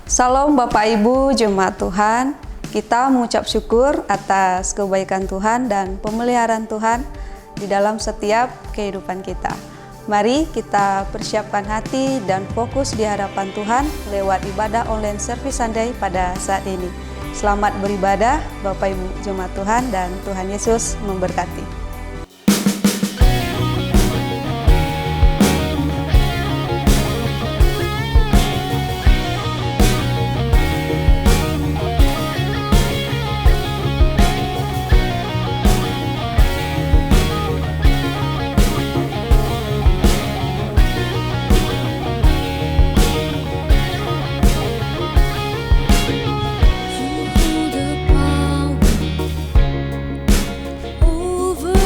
Salam Bapak Ibu Jemaat Tuhan, kita mengucap syukur atas kebaikan Tuhan dan pemeliharaan Tuhan di dalam setiap kehidupan kita. Mari kita persiapkan hati dan fokus di hadapan Tuhan lewat ibadah online service Sunday pada saat ini. Selamat beribadah Bapak Ibu Jemaat Tuhan dan Tuhan Yesus memberkati. Over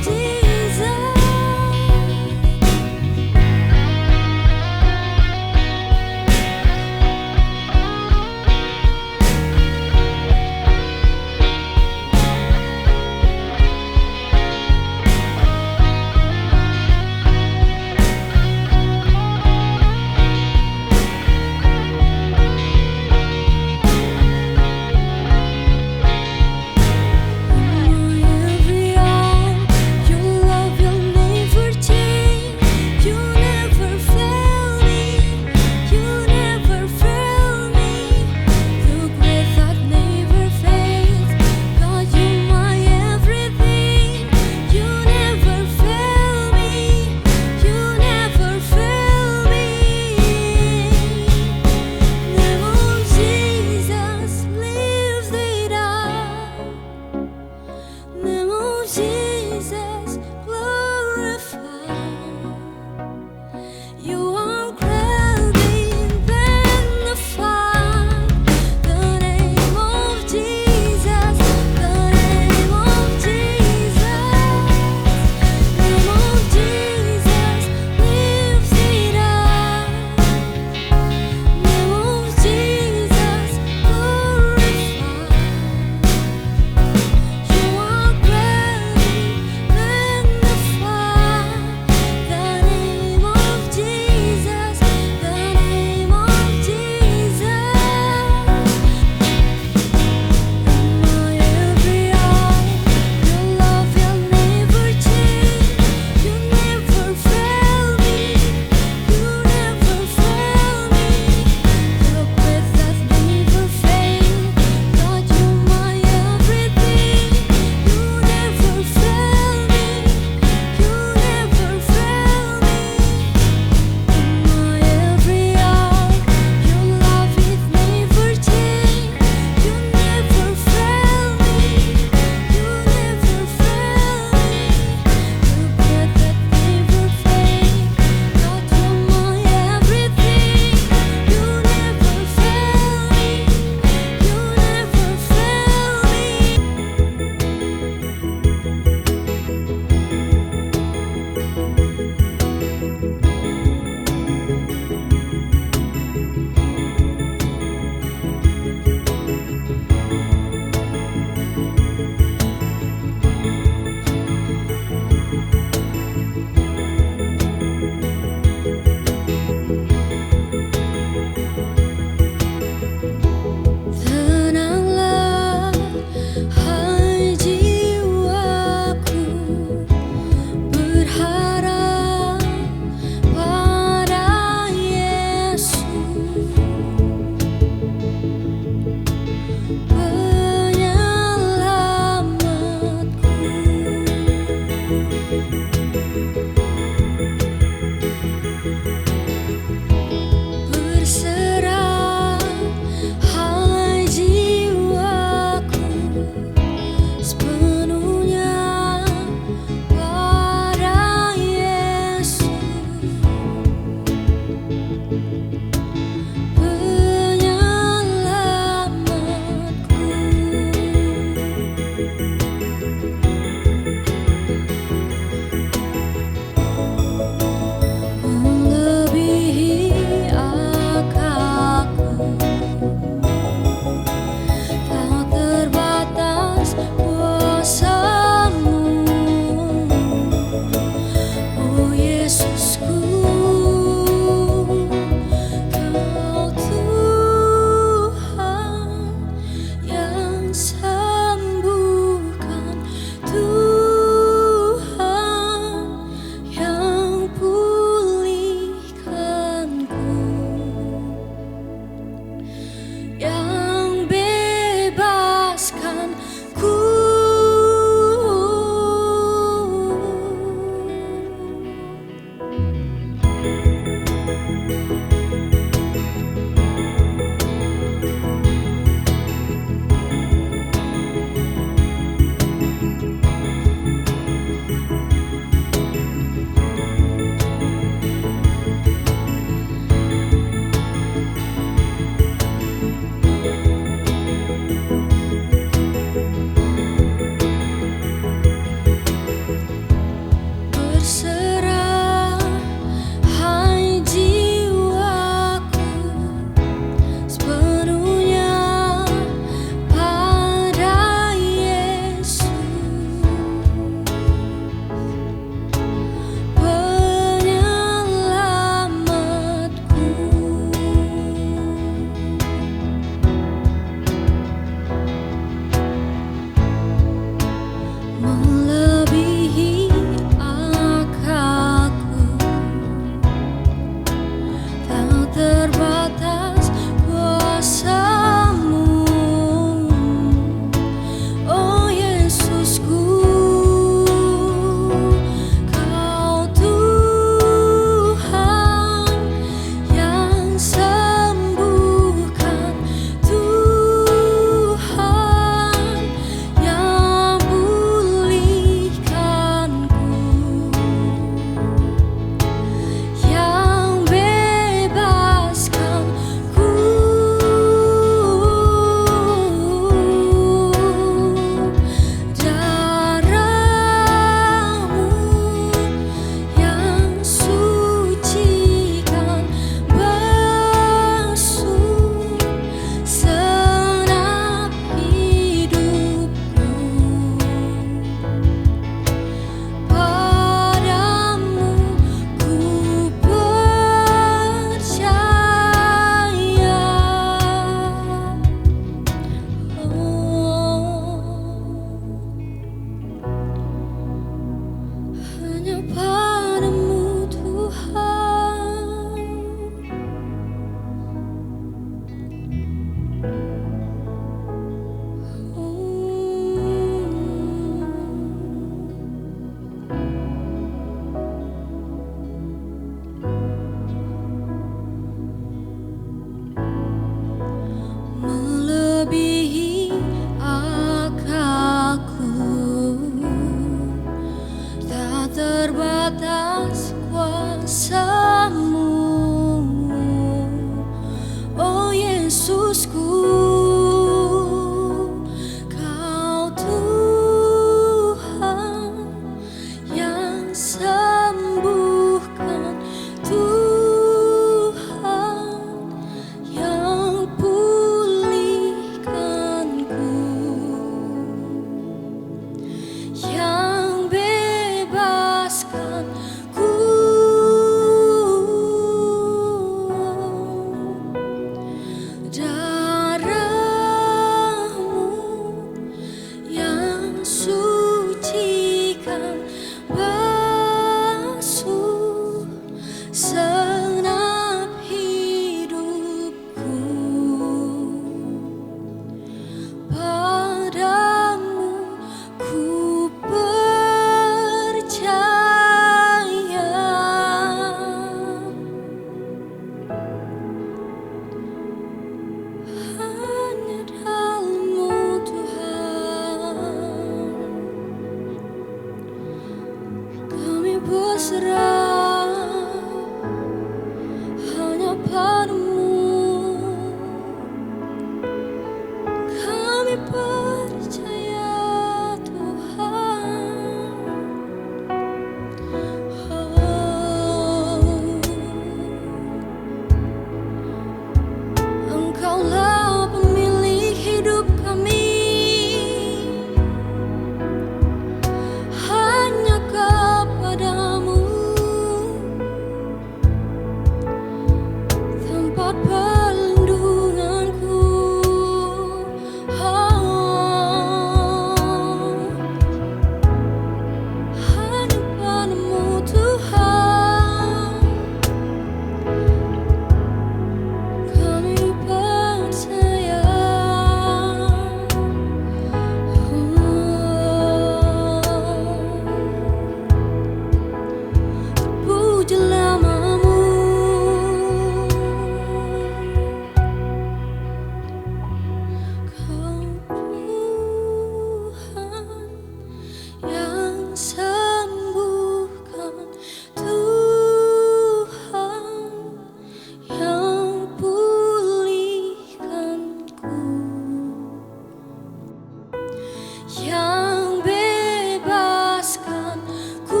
yang bebaskan ku.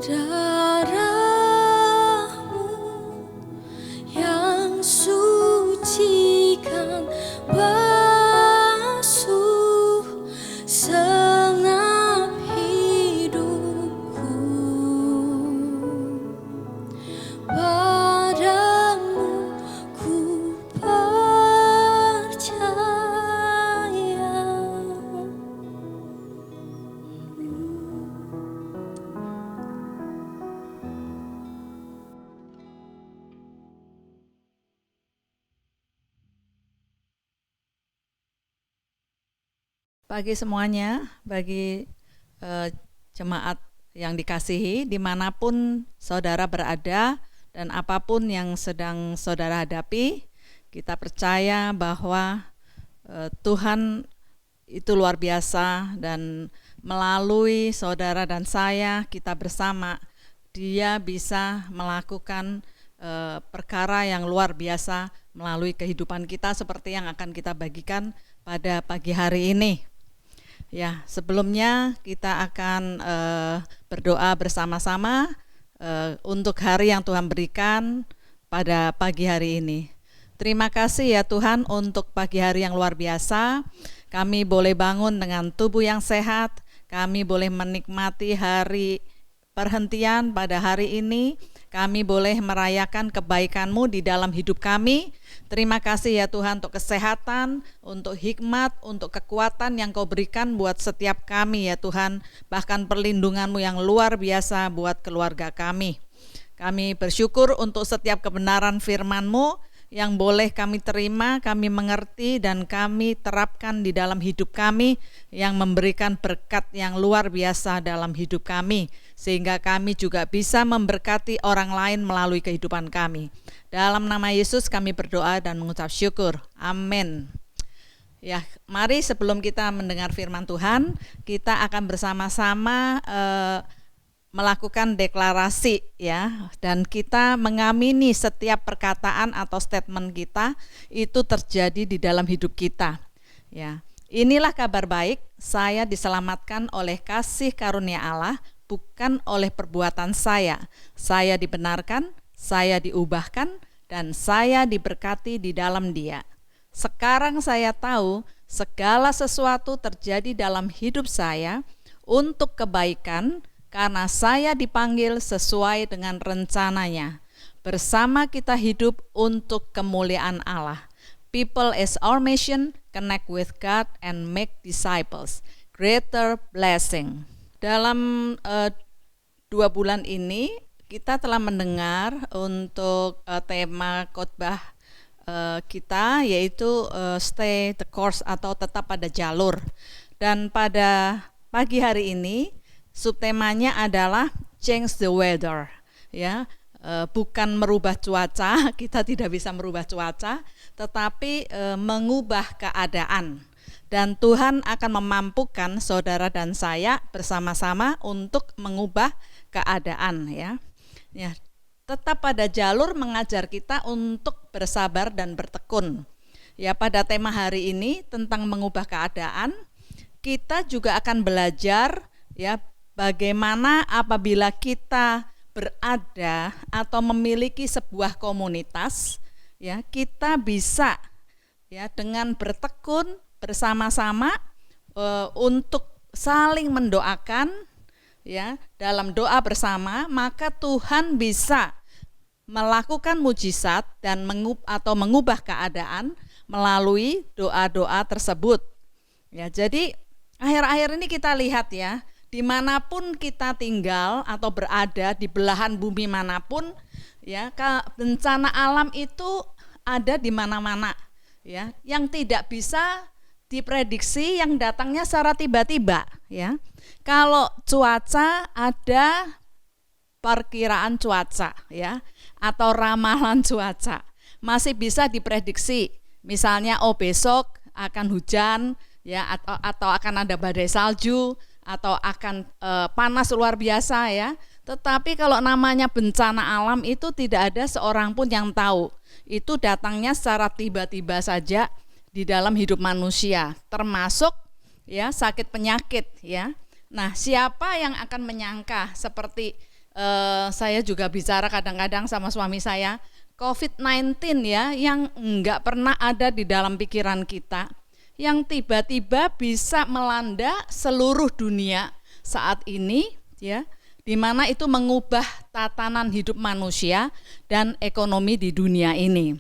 Darahmu yang sucikan basuh senap hidupku. Padamu ku percaya. Bagi semuanya, bagi jemaat yang dikasihi, dimanapun saudara berada dan apapun yang sedang saudara hadapi, kita percaya bahwa Tuhan itu luar biasa, dan melalui saudara dan saya, kita bersama, Dia bisa melakukan perkara yang luar biasa melalui kehidupan kita, seperti yang akan kita bagikan pada pagi hari ini. Ya, sebelumnya kita akan berdoa bersama-sama untuk hari yang Tuhan berikan pada pagi hari ini. Terima kasih ya Tuhan untuk pagi hari yang luar biasa. Kami boleh bangun dengan tubuh yang sehat. Kami boleh menikmati hari perhentian pada hari ini. Kami boleh merayakan kebaikan-Mu di dalam hidup kami. Terima kasih ya Tuhan untuk kesehatan, untuk hikmat, untuk kekuatan yang Kau berikan buat setiap kami ya Tuhan. Bahkan perlindungan-Mu yang luar biasa buat keluarga kami. Kami bersyukur untuk setiap kebenaran firman-Mu yang boleh kami terima, kami mengerti, dan kami terapkan di dalam hidup kami, yang memberikan berkat yang luar biasa dalam hidup kami, sehingga kami juga bisa memberkati orang lain melalui kehidupan kami. Dalam nama Yesus kami berdoa dan mengucap syukur. Amin. Ya, mari sebelum kita mendengar firman Tuhan, kita akan bersama-sama melakukan deklarasi ya, dan kita mengamini setiap perkataan atau statement kita itu terjadi di dalam hidup kita. Ya, inilah kabar baik, saya diselamatkan oleh kasih karunia Allah, bukan oleh perbuatan saya. Saya dibenarkan, saya diubahkan, dan saya diberkati di dalam Dia. Sekarang saya tahu segala sesuatu terjadi dalam hidup saya untuk kebaikan, karena saya dipanggil sesuai dengan rencananya. Bersama kita hidup untuk kemuliaan Allah. People is our mission, connect with God and make disciples. Greater blessing. Dalam 2 bulan ini kita telah mendengar untuk tema khotbah kita, yaitu stay the course atau tetap pada jalur. Dan pada pagi hari ini subtemanya adalah change the weather, ya, bukan merubah cuaca, kita tidak bisa merubah cuaca, tetapi mengubah keadaan. Dan Tuhan akan memampukan saudara dan saya bersama-sama untuk mengubah keadaan, ya. Ya, tetap pada jalur mengajar kita untuk bersabar dan bertekun. Ya, pada tema hari ini tentang mengubah keadaan, kita juga akan belajar ya bagaimana apabila kita berada atau memiliki sebuah komunitas, ya, kita bisa ya dengan bertekun bersama-sama untuk saling mendoakan ya, dalam doa bersama, maka Tuhan bisa melakukan mujizat dan mengubah keadaan melalui doa-doa tersebut. Ya, jadi akhir-akhir ini kita lihat ya, dimanapun kita tinggal atau berada di belahan bumi manapun, ya, bencana alam itu ada di mana-mana, ya, yang tidak bisa diprediksi, yang datangnya secara tiba-tiba, ya. Kalau cuaca ada perkiraan cuaca, ya, atau ramalan cuaca masih bisa diprediksi. Misalnya, oh besok akan hujan, ya, atau akan ada badai salju, atau akan panas luar biasa, ya. Tetapi kalau namanya bencana alam itu tidak ada seorang pun yang tahu. Itu datangnya secara tiba-tiba saja di dalam hidup manusia, termasuk ya sakit penyakit ya. Nah, siapa yang akan menyangka seperti saya juga bicara kadang-kadang sama suami saya, COVID-19 ya, yang enggak pernah ada di dalam pikiran kita, yang tiba-tiba bisa melanda seluruh dunia saat ini ya, di mana itu mengubah tatanan hidup manusia dan ekonomi di dunia ini.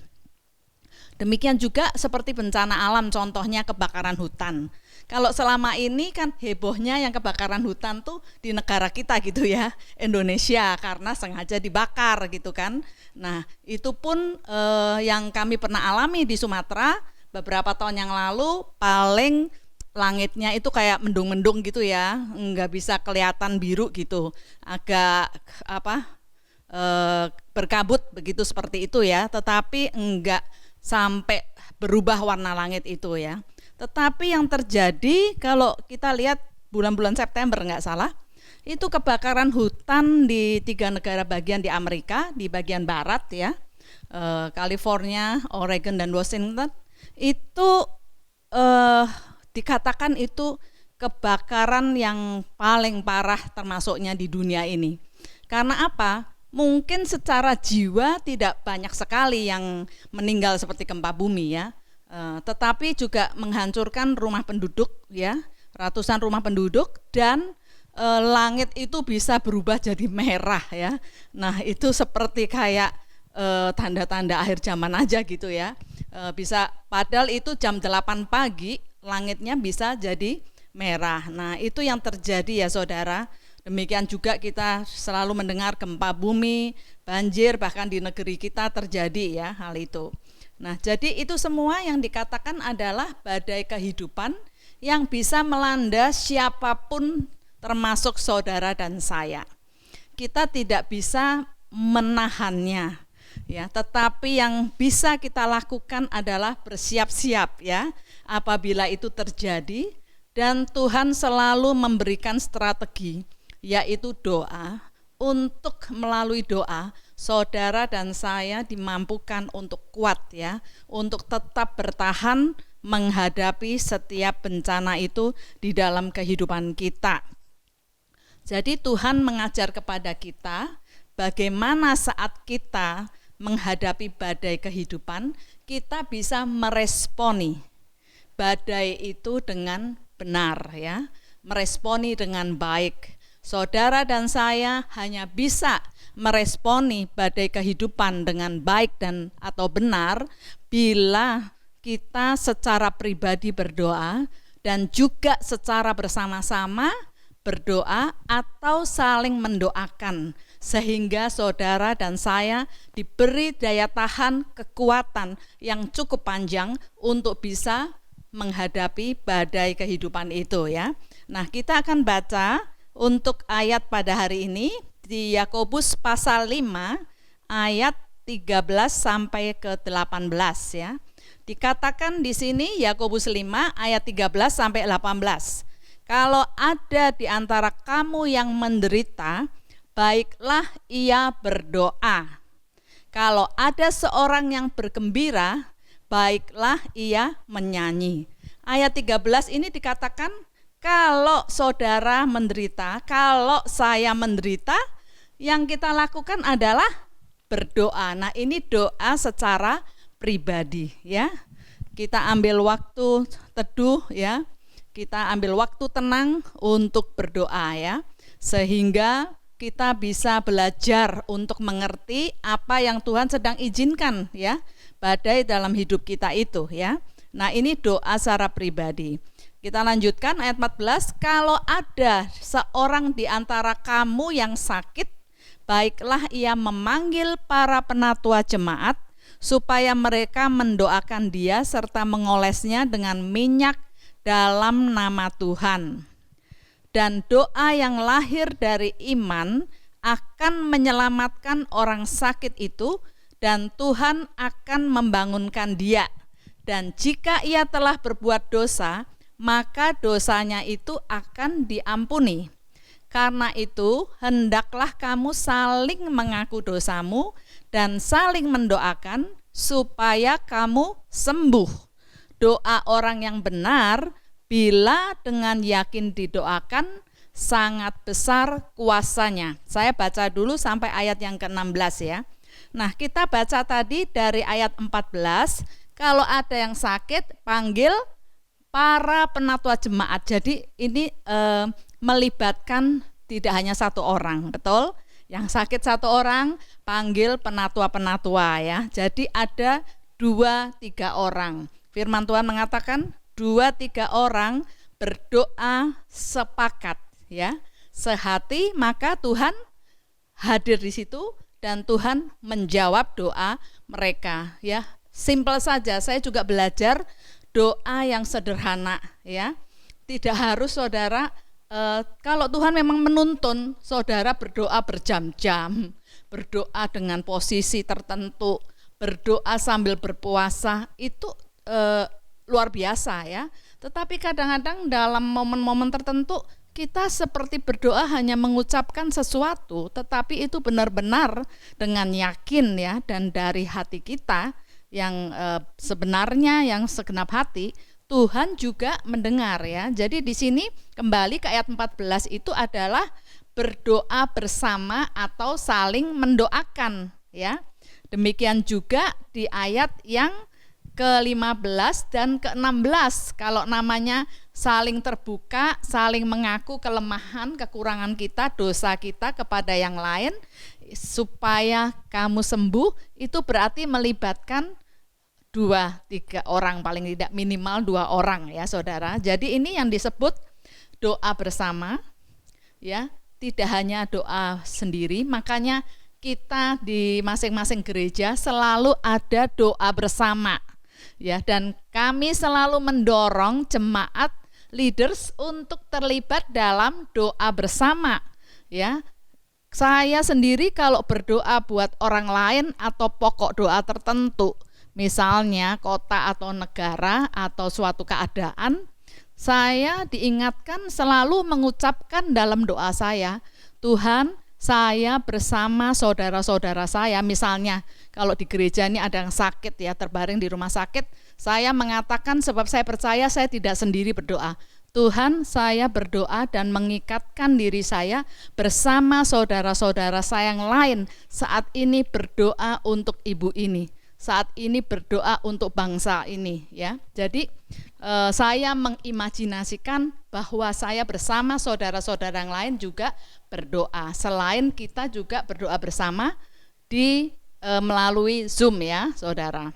Demikian juga seperti bencana alam, contohnya kebakaran hutan. Kalau selama ini kan hebohnya yang kebakaran hutan tuh di negara kita gitu ya, Indonesia, karena sengaja dibakar gitu kan. Nah, itu pun yang kami pernah alami di Sumatera beberapa tahun yang lalu, paling langitnya itu kayak mendung-mendung gitu ya, nggak bisa kelihatan biru gitu, agak berkabut begitu seperti itu ya, tetapi enggak sampai berubah warna langit itu ya. Tetapi yang terjadi kalau kita lihat bulan-bulan September nggak salah, itu kebakaran hutan di 3 negara bagian di Amerika, di bagian barat ya, California, Oregon dan Washington, itu dikatakan itu kebakaran yang paling parah termasuknya di dunia ini. Karena apa? Mungkin secara jiwa tidak banyak sekali yang meninggal seperti gempa bumi ya, tetapi juga menghancurkan rumah penduduk ya, ratusan rumah penduduk, dan langit itu bisa berubah jadi merah ya. Nah, itu seperti kayak tanda-tanda akhir zaman aja gitu ya. Bisa, padahal itu jam 8 pagi langitnya bisa jadi merah. Nah, itu yang terjadi ya saudara. Demikian juga kita selalu mendengar gempa bumi, banjir, bahkan di negeri kita terjadi ya hal itu. Nah, jadi itu semua yang dikatakan adalah badai kehidupan yang bisa melanda siapapun termasuk saudara dan saya. Kita tidak bisa menahannya ya, tetapi yang bisa kita lakukan adalah bersiap-siap ya apabila itu terjadi, dan Tuhan selalu memberikan strategi, yaitu doa. Untuk melalui doa saudara dan saya dimampukan untuk kuat ya, untuk tetap bertahan menghadapi setiap bencana itu di dalam kehidupan kita. Jadi Tuhan mengajar kepada kita bagaimana saat kita menghadapi badai kehidupan, kita bisa meresponi badai itu dengan benar ya, meresponi dengan baik. Saudara dan saya hanya bisa meresponi badai kehidupan dengan baik dan atau benar bila kita secara pribadi berdoa dan juga secara bersama-sama berdoa atau saling mendoakan, sehingga saudara dan saya diberi daya tahan kekuatan yang cukup panjang untuk bisa menghadapi badai kehidupan itu ya. Nah, kita akan baca untuk ayat pada hari ini di Yakobus pasal 5 ayat 13 sampai ke 18 ya. Dikatakan di sini Yakobus 5 ayat 13 sampai 18. Kalau ada di antara kamu yang menderita, baiklah ia berdoa. Kalau ada seorang yang bergembira, baiklah ia menyanyi. Ayat 13 ini dikatakan kalau saudara menderita, kalau saya menderita, yang kita lakukan adalah berdoa. Nah, ini doa secara pribadi ya. Kita ambil waktu teduh ya. Kita ambil waktu tenang untuk berdoa ya. Sehingga kita bisa belajar untuk mengerti apa yang Tuhan sedang izinkan ya, badai dalam hidup kita itu ya. Nah, ini doa secara pribadi. Kita lanjutkan ayat 14, kalau ada seorang di antara kamu yang sakit, baiklah ia memanggil para penatua jemaat, supaya mereka mendoakan dia serta mengolesnya dengan minyak dalam nama Tuhan. Dan doa yang lahir dari iman akan menyelamatkan orang sakit itu, dan Tuhan akan membangunkan dia. Dan jika ia telah berbuat dosa, maka dosanya itu akan diampuni. Karena itu, hendaklah kamu saling mengaku dosamu dan saling mendoakan supaya kamu sembuh. Doa orang yang benar, bila dengan yakin didoakan, sangat besar kuasanya. Saya baca dulu sampai ayat yang ke-16 ya. Nah, kita baca tadi dari ayat 14, kalau ada yang sakit, panggil para penatua jemaat. Jadi ini melibatkan tidak hanya satu orang, betul? Yang sakit satu orang, panggil penatua-penatua ya. Jadi ada 2-3 orang. Firman Tuhan mengatakan 2-3 orang berdoa sepakat ya, sehati, maka Tuhan hadir di situ dan Tuhan menjawab doa mereka ya. Simpel saja, saya juga belajar doa yang sederhana ya. Tidak harus saudara kalau Tuhan memang menuntun saudara berdoa berjam-jam, berdoa dengan posisi tertentu, berdoa sambil berpuasa, itu luar biasa ya. Tetapi kadang-kadang dalam momen-momen tertentu kita seperti berdoa hanya mengucapkan sesuatu, tetapi itu benar-benar dengan yakin ya, dan dari hati kita yang sebenarnya, yang segenap hati, Tuhan juga mendengar ya. Jadi di sini kembali ke ayat 14 itu adalah berdoa bersama atau saling mendoakan ya. Demikian juga di ayat yang ke-15 dan ke-16, kalau namanya saling terbuka, saling mengaku kelemahan, kekurangan kita, dosa kita kepada yang lain supaya kamu sembuh, itu berarti melibatkan 2-3 orang, paling tidak minimal 2 orang ya saudara. Jadi ini yang disebut doa bersama ya, tidak hanya doa sendiri. Makanya kita di masing-masing gereja selalu ada doa bersama ya, dan kami selalu mendorong jemaat leaders untuk terlibat dalam doa bersama ya. Saya sendiri kalau berdoa buat orang lain atau pokok doa tertentu, misalnya kota atau negara atau suatu keadaan, saya diingatkan selalu mengucapkan dalam doa saya, Tuhan, saya bersama saudara-saudara saya. Misalnya kalau di gereja ini ada yang sakit ya, terbaring di rumah sakit, saya mengatakan sebab saya percaya saya tidak sendiri berdoa. Tuhan, saya berdoa dan mengikatkan diri saya bersama saudara-saudara saya yang lain saat ini berdoa untuk ibu ini, saat ini berdoa untuk bangsa ini ya. Jadi saya mengimajinasikan bahwa saya bersama saudara-saudara yang lain juga berdoa. Selain kita juga berdoa bersama di melalui Zoom ya saudara.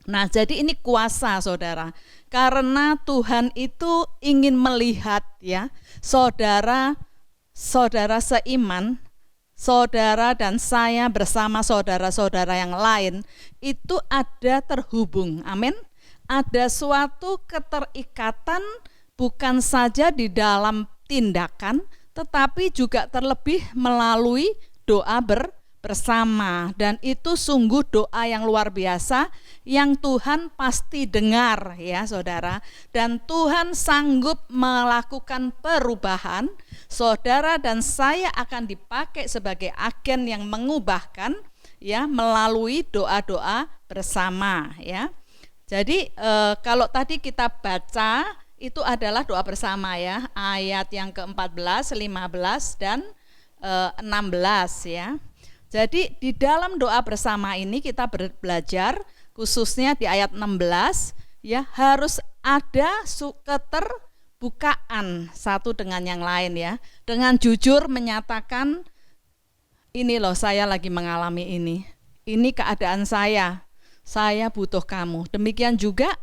Nah, jadi ini kuasa saudara, karena Tuhan itu ingin melihat ya saudara seiman, saudara dan saya bersama saudara-saudara yang lain itu ada terhubung, amin. Ada suatu keterikatan bukan saja di dalam tindakan, tetapi juga terlebih melalui doa bersama, dan itu sungguh doa yang luar biasa yang Tuhan pasti dengar ya saudara, dan Tuhan sanggup melakukan perubahan. Saudara dan saya akan dipakai sebagai agen yang mengubahkan ya melalui doa-doa bersama ya. Jadi kalau tadi kita baca itu adalah doa bersama ya, ayat yang ke-14, 15 dan 16 ya. Jadi di dalam doa bersama ini kita belajar khususnya di ayat 16 ya, harus ada keterbukaan satu dengan yang lain ya, dengan jujur menyatakan ini loh saya lagi mengalami ini keadaan saya butuh kamu. Demikian juga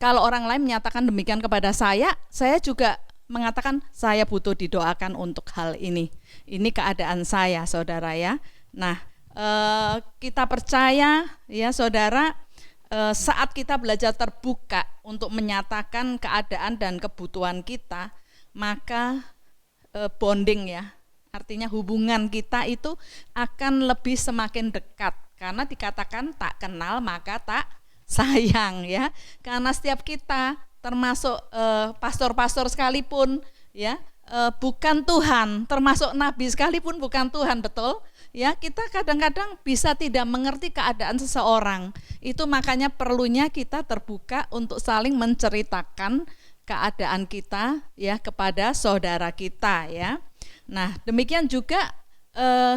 kalau orang lain menyatakan demikian kepada saya juga mengatakan saya butuh didoakan untuk hal ini. Ini keadaan saya, saudara ya. Nah, kita percaya ya saudara, saat kita belajar terbuka untuk menyatakan keadaan dan kebutuhan kita, maka bonding ya, artinya hubungan kita itu akan lebih semakin dekat. Karena dikatakan tak kenal maka tak sayang ya. Karena setiap kita termasuk pastor-pastor sekalipun ya, bukan Tuhan, termasuk nabi sekalipun bukan Tuhan, betul? Ya, kita kadang-kadang bisa tidak mengerti keadaan seseorang. Itu makanya perlunya kita terbuka untuk saling menceritakan keadaan kita ya kepada saudara kita ya. Nah, demikian juga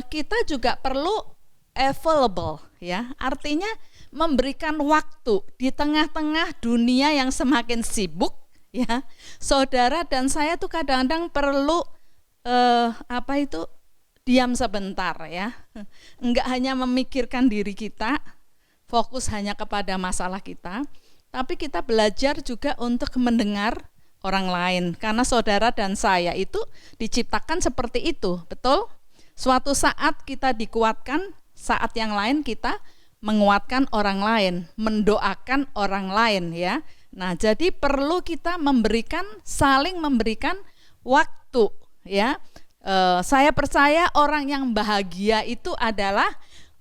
kita juga perlu available ya. Artinya memberikan waktu di tengah-tengah dunia yang semakin sibuk ya. Saudara dan saya tuh kadang-kadang perlu diam sebentar ya. Enggak hanya memikirkan diri kita, fokus hanya kepada masalah kita, tapi kita belajar juga untuk mendengar orang lain. Karena saudara dan saya itu diciptakan seperti itu, betul? Suatu saat kita dikuatkan, saat yang lain kita menguatkan orang lain, mendoakan orang lain ya. Nah, jadi perlu kita saling memberikan waktu ya. Saya percaya orang yang bahagia itu adalah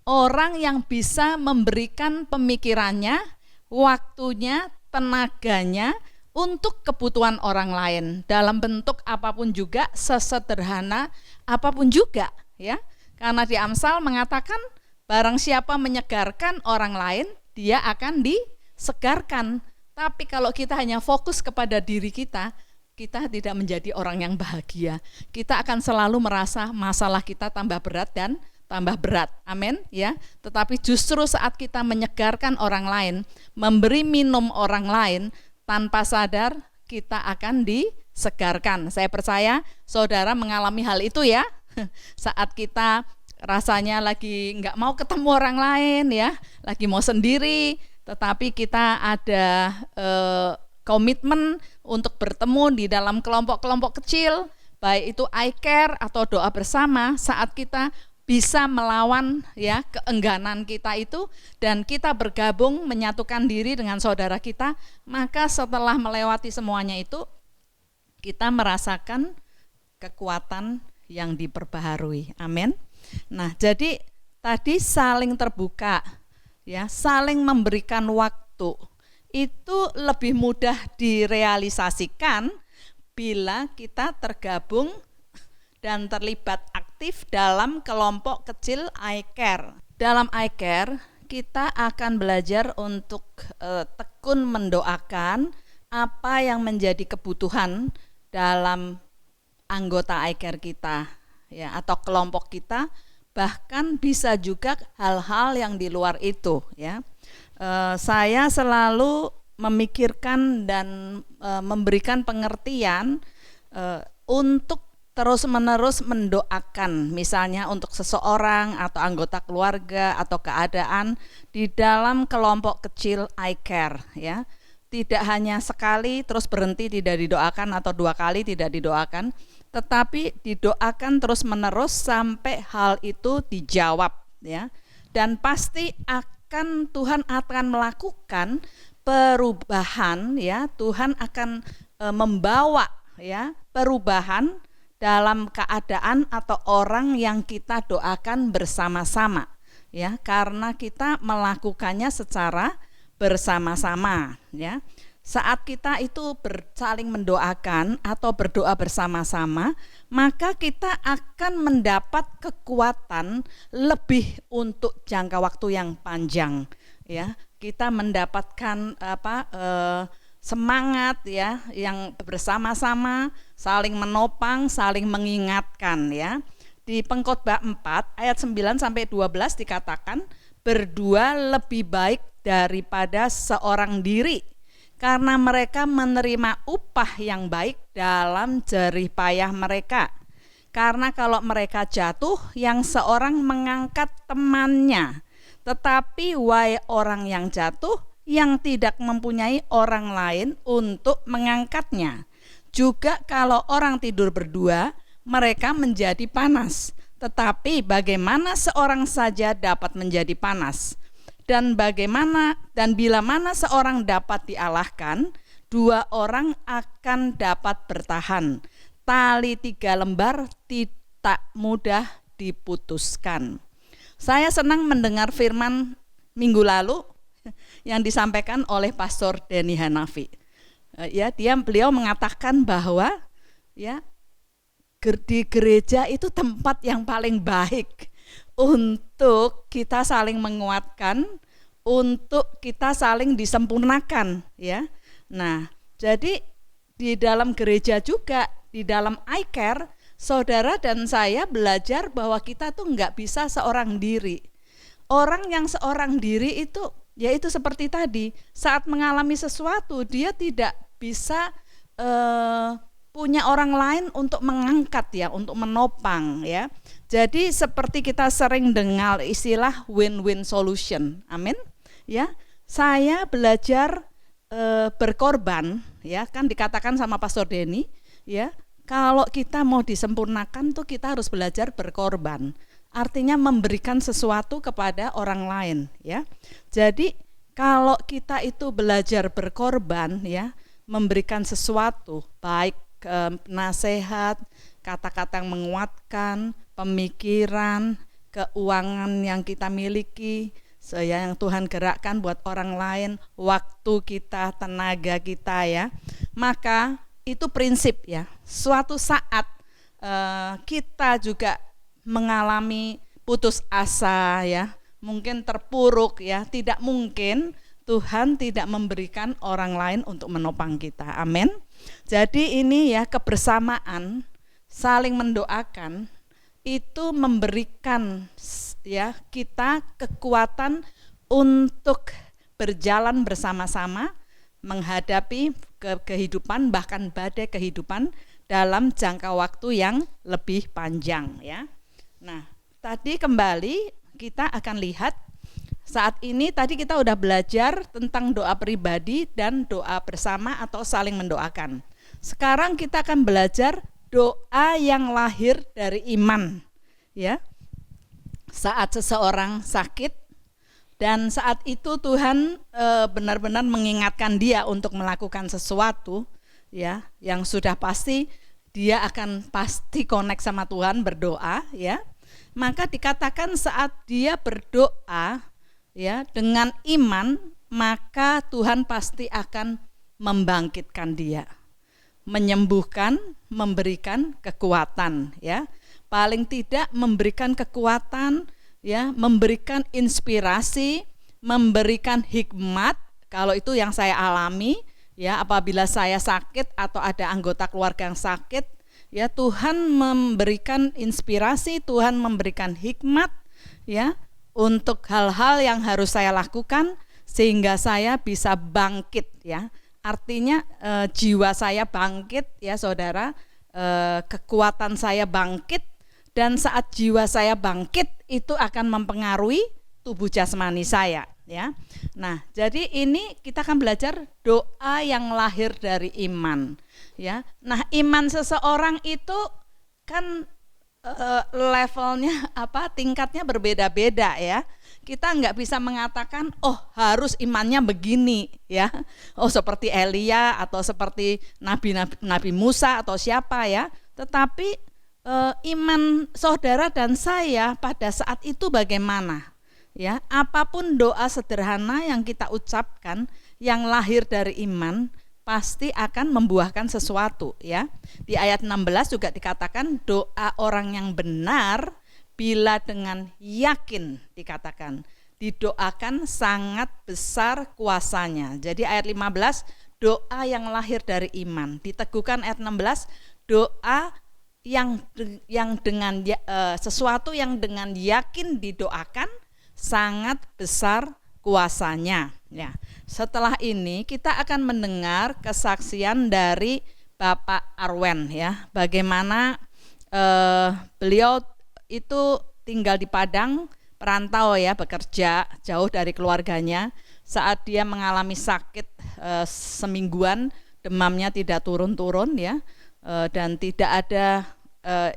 orang yang bisa memberikan pemikirannya, waktunya, tenaganya untuk kebutuhan orang lain dalam bentuk apapun juga, sesederhana apapun juga ya. Karena di Amsal mengatakan barang siapa menyegarkan orang lain, dia akan disegarkan. Tapi kalau kita hanya fokus kepada diri kita tidak menjadi orang yang bahagia. Kita akan selalu merasa masalah kita tambah berat dan tambah berat. Amin ya. Tetapi justru saat kita menyegarkan orang lain, memberi minum orang lain, tanpa sadar kita akan disegarkan. Saya percaya saudara mengalami hal itu ya. Saat kita rasanya lagi nggak mau ketemu orang lain ya, lagi mau sendiri, tetapi kita ada komitmen untuk bertemu di dalam kelompok-kelompok kecil, baik itu I care atau doa bersama, saat kita bisa melawan ya keengganan kita itu dan kita bergabung menyatukan diri dengan saudara kita, maka setelah melewati semuanya itu kita merasakan kekuatan yang diperbaharui. Amin. Nah, jadi tadi saling terbuka ya, saling memberikan waktu. Itu lebih mudah direalisasikan bila kita tergabung dan terlibat aktif dalam kelompok kecil I care. Dalam I care, kita akan belajar untuk tekun mendoakan apa yang menjadi kebutuhan dalam anggota I care kita ya, atau kelompok kita, bahkan bisa juga hal-hal yang di luar itu ya. Saya selalu memikirkan dan memberikan pengertian untuk terus-menerus mendoakan, misalnya untuk seseorang atau anggota keluarga atau keadaan di dalam kelompok kecil I care ya. Tidak hanya sekali terus berhenti tidak didoakan atau 2 kali tidak didoakan, tetapi didoakan terus-menerus sampai hal itu dijawab ya. Dan pasti Tuhan akan melakukan perubahan ya, Tuhan akan membawa ya perubahan dalam keadaan atau orang yang kita doakan bersama-sama ya, karena kita melakukannya secara bersama-sama ya. Saat kita itu saling mendoakan atau berdoa bersama-sama, maka kita akan mendapat kekuatan lebih untuk jangka waktu yang panjang ya. Kita mendapatkan semangat ya, yang bersama-sama, saling menopang, saling mengingatkan ya. Di Pengkhotbah 4 ayat 9 sampai 12 dikatakan, berdua lebih baik daripada seorang diri, karena mereka menerima upah yang baik dalam jerih payah mereka. Karena kalau mereka jatuh, yang seorang mengangkat temannya. Tetapi wahai orang yang jatuh, yang tidak mempunyai orang lain untuk mengangkatnya. Juga kalau orang tidur berdua, mereka menjadi panas. Tetapi bagaimana seorang saja dapat menjadi panas? Dan bila mana seorang dapat dialahkan, 2 orang akan dapat bertahan. Tali 3 lembar tidak mudah diputuskan. Saya senang mendengar firman minggu lalu yang disampaikan oleh Pastor Denny Hanafi. Beliau mengatakan bahwa ya, di gereja itu tempat yang paling baik untuk kita saling menguatkan, untuk kita saling disempurnakan, ya. Nah, jadi di dalam gereja juga, di dalam iCare, saudara dan saya belajar bahwa kita tuh nggak bisa seorang diri. Orang yang seorang diri itu, yaitu seperti tadi, saat mengalami sesuatu dia tidak bisa punya orang lain untuk mengangkat, ya, untuk menopang, ya. Jadi seperti kita sering dengar istilah win-win solution, amin, ya. Saya belajar berkorban, ya, kan dikatakan sama Pastor Denny, ya, kalau kita mau disempurnakan tuh kita harus belajar berkorban. Artinya memberikan sesuatu kepada orang lain, ya. Jadi kalau kita itu belajar berkorban, ya, memberikan sesuatu, baik nasihat, kata-kata yang menguatkan, pemikiran, keuangan yang kita miliki, yang Tuhan gerakkan buat orang lain, waktu kita, tenaga kita, ya. Maka itu prinsip, ya. Suatu saat kita juga mengalami putus asa, ya, mungkin terpuruk, ya. Tidak mungkin Tuhan tidak memberikan orang lain untuk menopang kita. Amin. Jadi ini, ya, kebersamaan, saling mendoakan itu memberikan, ya, kita kekuatan untuk berjalan bersama-sama menghadapi kehidupan, bahkan badai kehidupan dalam jangka waktu yang lebih panjang, ya. Nah, tadi kembali kita akan lihat saat ini, tadi kita udah belajar tentang doa pribadi dan doa bersama atau saling mendoakan. Sekarang kita akan belajar doa yang lahir dari iman, ya. Saat seseorang sakit dan saat itu Tuhan benar-benar mengingatkan dia untuk melakukan sesuatu, ya, yang sudah pasti dia akan pasti connect sama Tuhan, berdoa, ya. Maka dikatakan saat dia berdoa, ya, dengan iman, maka Tuhan pasti akan membangkitkan dia, menyembuhkan, memberikan kekuatan, ya. Paling tidak memberikan kekuatan, ya, memberikan inspirasi, memberikan hikmat. Kalau itu yang saya alami, ya, apabila saya sakit atau ada anggota keluarga yang sakit, ya, Tuhan memberikan inspirasi, Tuhan memberikan hikmat, ya, untuk hal-hal yang harus saya lakukan sehingga saya bisa bangkit, ya. Artinya jiwa saya bangkit, ya saudara, kekuatan saya bangkit, dan saat jiwa saya bangkit itu akan mempengaruhi tubuh jasmani saya, ya. Nah, jadi ini kita akan belajar doa yang lahir dari iman, ya. Nah, iman seseorang itu kan levelnya tingkatnya berbeda-beda, ya. Kita nggak bisa mengatakan oh harus imannya begini, ya, oh seperti Elia atau seperti Nabi Musa atau siapa, ya. Tetapi iman saudara dan saya pada saat itu bagaimana, ya. Apapun doa sederhana yang kita ucapkan yang lahir dari iman pasti akan membuahkan sesuatu, ya. Di ayat 16 juga dikatakan doa orang yang benar bila dengan yakin, dikatakan didoakan sangat besar kuasanya. Jadi ayat 15 doa yang lahir dari iman. Diteguhkan ayat 16 doa yang dengan sesuatu yang dengan yakin didoakan sangat besar kuasanya, ya. Setelah ini kita akan mendengar kesaksian dari Bapak Arwen, ya, bagaimana beliau itu tinggal di Padang, perantau, ya, bekerja jauh dari keluarganya. Saat dia mengalami sakit semingguan, demamnya tidak turun-turun, ya, dan tidak ada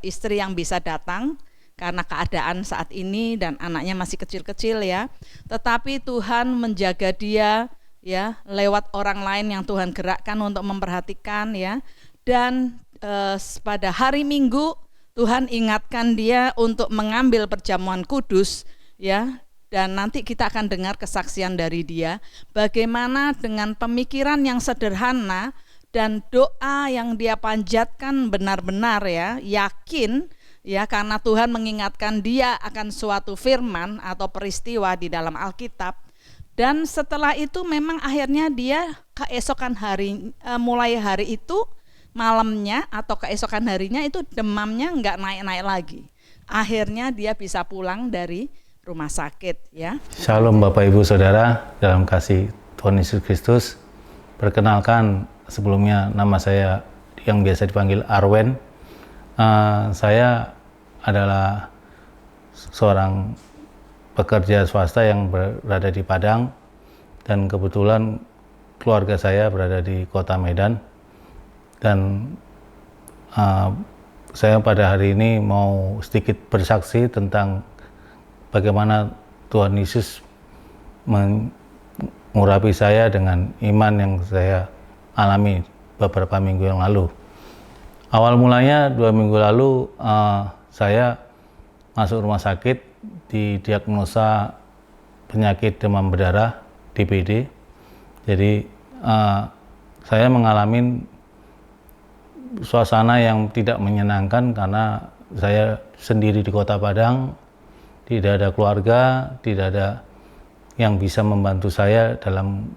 istri yang bisa datang karena keadaan saat ini dan anaknya masih kecil-kecil, ya. Tetapi Tuhan menjaga dia, ya, lewat orang lain yang Tuhan gerakkan untuk memperhatikan, ya. Dan pada hari Minggu Tuhan ingatkan dia untuk mengambil perjamuan kudus, ya. Dan nanti kita akan dengar kesaksian dari dia bagaimana dengan pemikiran yang sederhana dan doa yang dia panjatkan benar-benar ya, yakin ya, karena Tuhan mengingatkan dia akan suatu firman atau peristiwa di dalam Alkitab. Dan setelah itu memang akhirnya dia keesokan hari, mulai hari itu malamnya atau keesokan harinya itu demamnya nggak naik-naik lagi. Akhirnya dia bisa pulang dari rumah sakit ya. Shalom Bapak Ibu Saudara dalam kasih Tuhan Yesus Kristus. Perkenalkan, sebelumnya nama saya yang biasa dipanggil Arwen. Saya adalah seorang pekerja swasta yang berada di Padang, dan kebetulan keluarga saya berada di Kota Medan. Dan saya pada hari ini mau sedikit bersaksi tentang bagaimana Tuhan Yesus mengurapi saya dengan iman yang saya alami beberapa minggu yang lalu. Awal mulanya 2 minggu lalu saya masuk rumah sakit, didiagnosa penyakit demam berdarah DBD. Jadi saya mengalami suasana yang tidak menyenangkan karena saya sendiri di Kota Padang, tidak ada keluarga, tidak ada yang bisa membantu saya dalam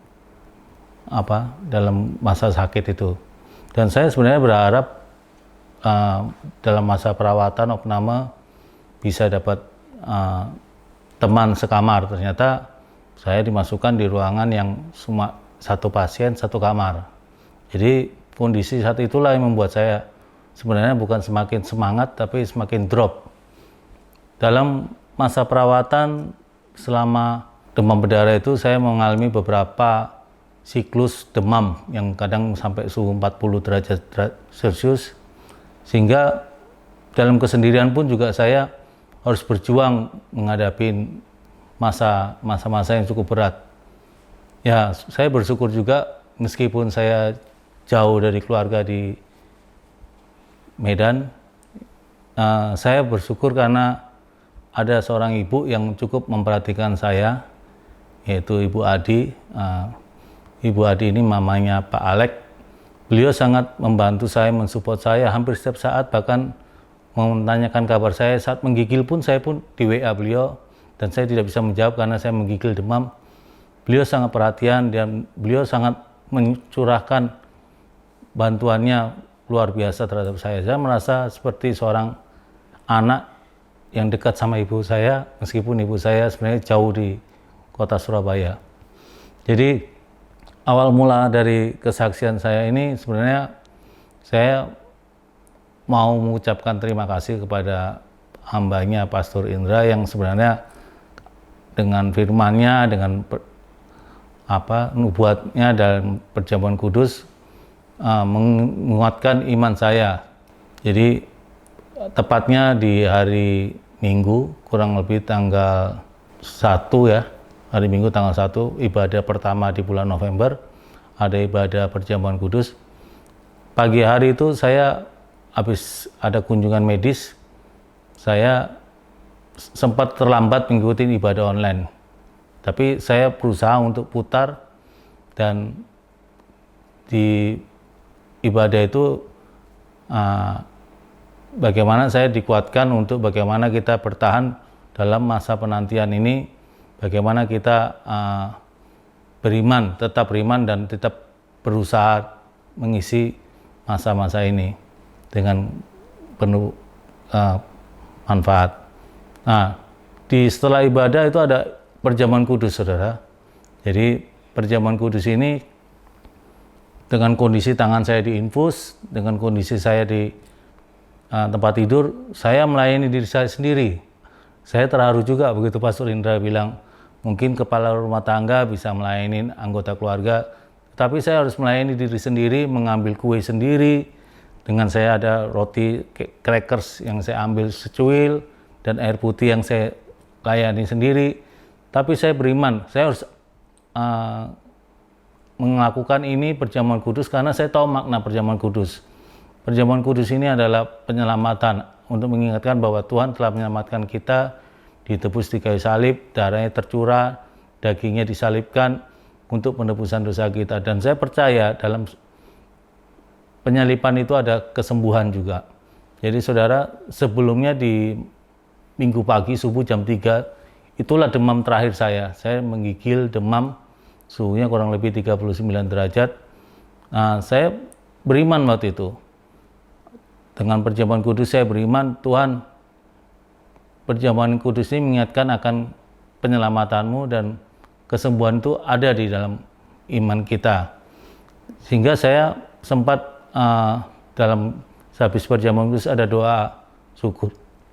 masa sakit itu. Dan saya sebenarnya berharap dalam masa perawatan opname bisa dapat teman sekamar. Ternyata saya dimasukkan di ruangan yang cuma satu pasien satu kamar. Jadi kondisi saat itulah yang membuat saya sebenarnya bukan semakin semangat tapi semakin drop. Dalam masa perawatan selama demam berdarah itu saya mengalami beberapa siklus demam yang kadang sampai suhu 40 derajat Celcius, sehingga dalam kesendirian pun juga saya harus berjuang menghadapi masa-masa yang cukup berat. Ya, saya bersyukur juga meskipun saya jauh dari keluarga di Medan, saya bersyukur karena ada seorang ibu yang cukup memperhatikan saya, yaitu Ibu Adi. Ibu Adi ini mamanya Pak Alek. Beliau sangat membantu saya, mensupport saya hampir setiap saat, bahkan menanyakan kabar saya. Saat menggigil pun saya pun di WA beliau, dan saya tidak bisa menjawab karena saya menggigil demam. Beliau sangat perhatian dan beliau sangat mencurahkan bantuannya luar biasa terhadap saya. Saya merasa seperti seorang anak yang dekat sama ibu saya, meskipun ibu saya sebenarnya jauh di kota Surabaya. Jadi awal mula dari kesaksian saya ini sebenarnya saya mau mengucapkan terima kasih kepada hambanya Pastor Indra yang sebenarnya dengan firman-Nya, dengan nubuatnya dalam perjamuan kudus menguatkan iman saya. Jadi tepatnya di hari Minggu, kurang lebih tanggal 1 ya, hari Minggu tanggal 1, ibadah pertama di bulan November, ada ibadah perjamuan kudus. Pagi hari itu saya habis ada kunjungan medis, saya sempat terlambat mengikuti ibadah online. Tapi saya berusaha untuk putar, dan di ibadah itu bagaimana saya dikuatkan untuk bagaimana kita bertahan dalam masa penantian ini, bagaimana kita beriman, tetap beriman dan tetap berusaha mengisi masa-masa ini dengan penuh manfaat. Nah, setelah ibadah itu ada perjamuan kudus, saudara. Jadi perjamuan kudus ini dengan kondisi tangan saya diinfus, dengan kondisi saya di tempat tidur, saya melayani diri saya sendiri. Saya terharu juga begitu Pastor Indra bilang, mungkin kepala rumah tangga bisa melayani anggota keluarga, tapi saya harus melayani diri sendiri, mengambil kue sendiri. Dengan saya ada roti crackers yang saya ambil secuil, dan air putih yang saya layani sendiri. Tapi saya beriman, saya harus melakukan ini perjamuan kudus karena saya tahu makna perjamuan kudus. Perjamuan kudus ini adalah penyelamatan untuk mengingatkan bahwa Tuhan telah menyelamatkan kita, ditebus di kayu salib, darahnya tercurah, dagingnya disalibkan untuk penebusan dosa kita. Dan saya percaya dalam penyalipan itu ada kesembuhan juga. Jadi saudara, sebelumnya di minggu pagi subuh jam 3, itulah demam terakhir saya. Saya menggigil demam, suhunya kurang lebih 39 derajat. Nah, saya beriman waktu itu. Dengan perjamuan kudus saya beriman, Tuhan, perjamuan kudus ini mengingatkan akan penyelamatanmu dan kesembuhan itu ada di dalam iman kita. Sehingga saya sempat dalam habis perjamuan kudus ada doa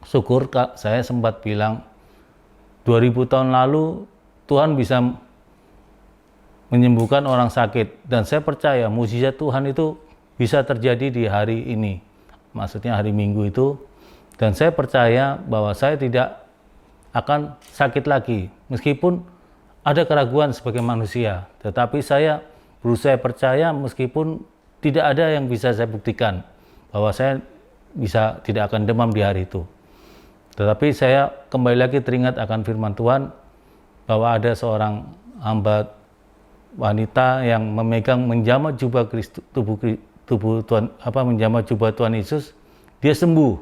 syukur Kak, saya sempat bilang 2000 tahun lalu Tuhan bisa menyembuhkan orang sakit, dan saya percaya mukjizat Tuhan itu bisa terjadi di hari ini, maksudnya hari Minggu itu, dan saya percaya bahwa saya tidak akan sakit lagi meskipun ada keraguan sebagai manusia, tetapi saya berusaha percaya meskipun tidak ada yang bisa saya buktikan bahwa saya bisa tidak akan demam di hari itu. Tetapi saya kembali lagi teringat akan firman Tuhan bahwa ada seorang hamba wanita yang memegang menjamah jubah Kristus, tubuh Tuhan, menjamah jubah Tuhan Yesus, dia sembuh.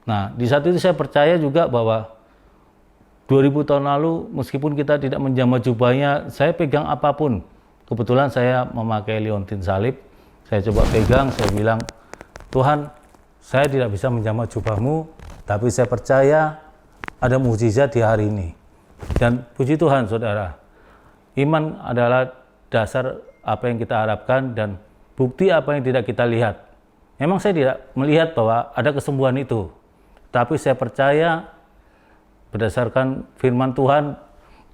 Nah, di saat itu saya percaya juga bahwa 2000 tahun lalu meskipun kita tidak menjamah jubahnya, saya pegang apapun. Kebetulan saya memakai liontin salib, saya coba pegang, saya bilang, Tuhan, saya tidak bisa menjamah jubahmu, tapi saya percaya ada mukjizat di hari ini. Dan puji Tuhan, saudara, iman adalah dasar apa yang kita harapkan dan bukti apa yang tidak kita lihat. Memang saya tidak melihat bahwa ada kesembuhan itu, tapi saya percaya berdasarkan firman Tuhan,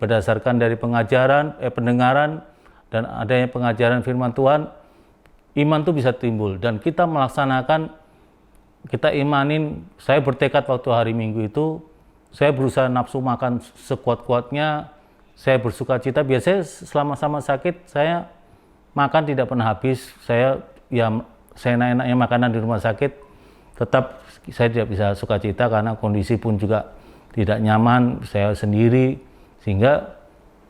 berdasarkan dari pendengaran dan adanya pengajaran firman Tuhan, iman itu bisa timbul dan kita melaksanakan, kita imanin. Saya bertekad waktu hari Minggu itu, saya berusaha nafsu makan sekuat-kuatnya, saya bersuka cita. Biasanya selama sama sakit saya makan tidak pernah habis. Saya enak-enaknya makanan di rumah sakit, tetap saya tidak bisa sukacita karena kondisi pun juga tidak nyaman, saya sendiri, sehingga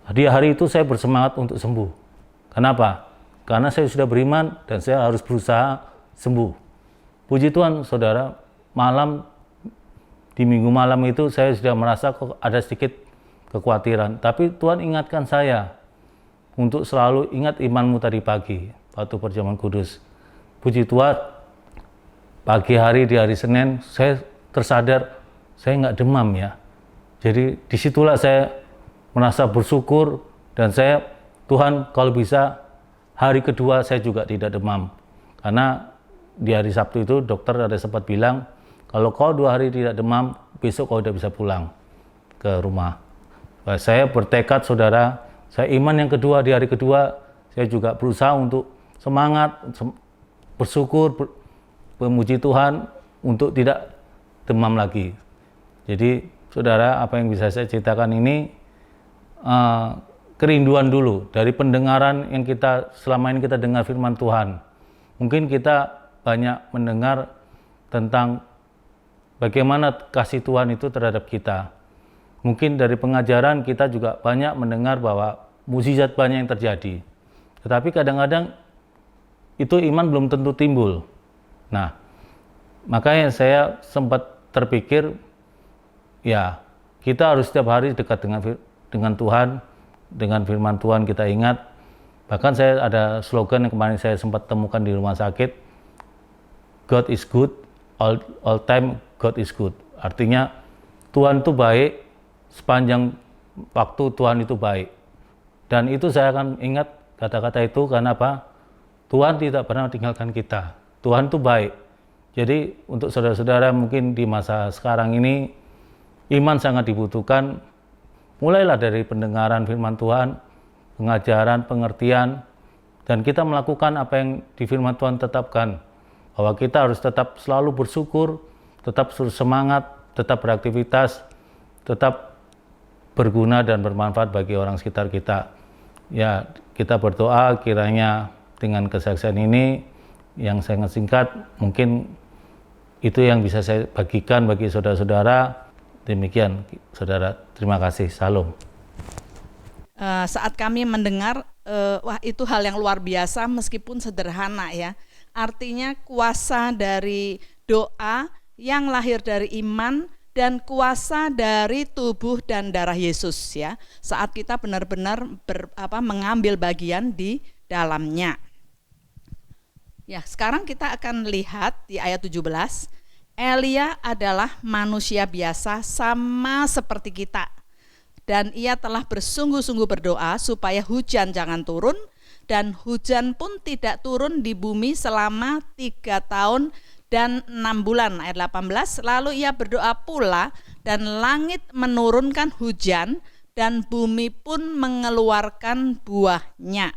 di hari itu saya bersemangat untuk sembuh. Kenapa? Karena saya sudah beriman dan saya harus berusaha sembuh. Puji Tuhan, saudara, di minggu malam itu saya sudah merasa ada sedikit kekhawatiran, tapi Tuhan ingatkan saya untuk selalu ingat imanmu tadi pagi waktu perjamuan kudus. Puji Tuhan, pagi hari di hari Senin saya tersadar saya nggak demam ya. Jadi disitulah saya merasa bersyukur dan Tuhan, kalau bisa hari kedua saya juga tidak demam. Karena di hari Sabtu itu dokter ada sempat bilang, kalau kau 2 hari tidak demam, besok kau udah bisa pulang ke rumah. Saya bertekad, saudara, saya iman yang kedua, di hari kedua saya juga berusaha untuk semangat, bersyukur, memuji Tuhan untuk tidak demam lagi. Jadi saudara, apa yang bisa saya ceritakan ini kerinduan dulu dari pendengaran yang selama ini kita dengar firman Tuhan. Mungkin kita banyak mendengar tentang bagaimana kasih Tuhan itu terhadap kita. Mungkin dari pengajaran kita juga banyak mendengar bahwa mukjizat banyak yang terjadi. Tetapi kadang-kadang itu iman belum tentu timbul. Nah, makanya saya sempat terpikir, ya, kita harus setiap hari dekat dengan Tuhan, dengan firman Tuhan kita ingat. Bahkan saya ada slogan yang kemarin saya sempat temukan di rumah sakit, God is good, all time God is good. Artinya Tuhan itu baik, sepanjang waktu Tuhan itu baik. Dan itu saya akan ingat kata-kata itu, karena apa? Tuhan tidak pernah tinggalkan kita. Tuhan itu baik. Jadi untuk saudara-saudara mungkin di masa sekarang ini, iman sangat dibutuhkan. Mulailah dari pendengaran firman Tuhan, pengajaran, pengertian, dan kita melakukan apa yang di firman Tuhan tetapkan. Bahwa kita harus tetap selalu bersyukur, tetap semangat, tetap beraktivitas, tetap berguna dan bermanfaat bagi orang sekitar kita. Ya, kita berdoa kiranya dengan kesaksian ini yang sangat singkat, mungkin itu yang bisa saya bagikan bagi saudara-saudara. Demikian, saudara. Terima kasih. Salam. Saat kami mendengar, wah itu hal yang luar biasa meskipun sederhana ya. artinya kuasa dari doa yang lahir dari iman dan kuasa dari tubuh dan darah Yesus ya. Saat kita benar-benar mengambil bagian di dalamnya. Ya, sekarang kita akan lihat di ayat 17. Elia adalah manusia biasa sama seperti kita. Dan ia telah bersungguh-sungguh berdoa supaya hujan jangan turun, dan hujan pun tidak turun di bumi selama 3 tahun dan 6 bulan. Ayat 18, lalu ia berdoa pula dan langit menurunkan hujan dan bumi pun mengeluarkan buahnya.